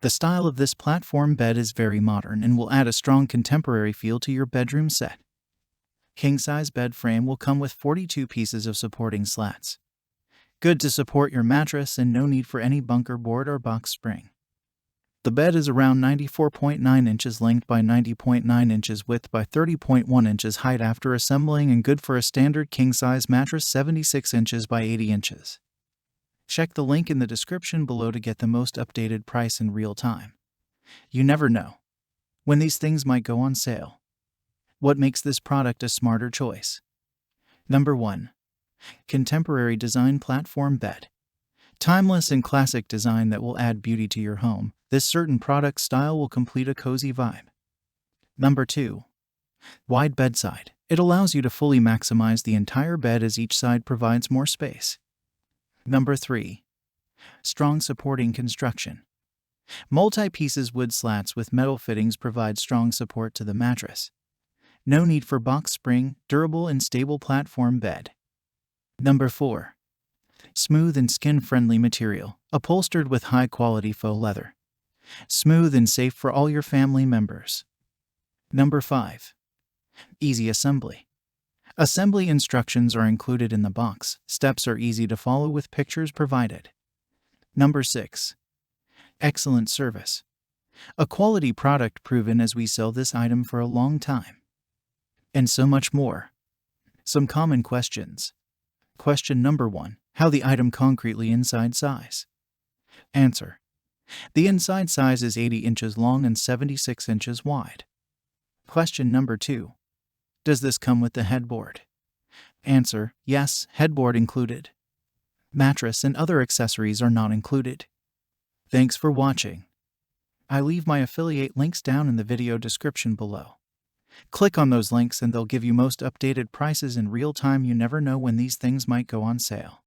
The style of this platform bed is very modern and will add a strong contemporary feel to your bedroom set. King-size bed frame will come with 42 pieces of supporting slats. Good to support your mattress and no need for any bunker board or box spring. The bed is around 94.9 inches length by 90.9 inches width by 30.1 inches height after assembling and good for a standard king-size mattress 76 inches by 80 inches. Check the link in the description below to get the most updated price in real time. You never know when these things might go on sale. What makes this product a smarter choice? Number 1. Contemporary design platform bed. Timeless and classic design that will add beauty to your home. This certain product style will complete a cozy vibe. Number 2. Wide bedside. It allows you to fully maximize the entire bed as each side provides more space. Number 3. Strong supporting construction. Multi-pieces wood slats with metal fittings provide strong support to the mattress. No need for box spring, durable and stable platform bed. Number 4. Smooth and skin-friendly material, upholstered with high-quality faux leather. Smooth and safe for all your family members. Number 5. Easy assembly. Assembly instructions are included in the box. Steps are easy to follow with pictures provided. Number 6. Excellent service. A quality product proven as we sell this item for a long time. And so much more. Some common questions. Question number 1. How the item concretely inside size? Answer. The inside size is 80 inches long and 76 inches wide. Question number 2. Does this come with the headboard? Answer. Yes, headboard included. Mattress and other accessories are not included. Thanks for watching. I leave my affiliate links down in the video description below. Click on those links and they'll give you most updated prices in real time. You never know when these things might go on sale.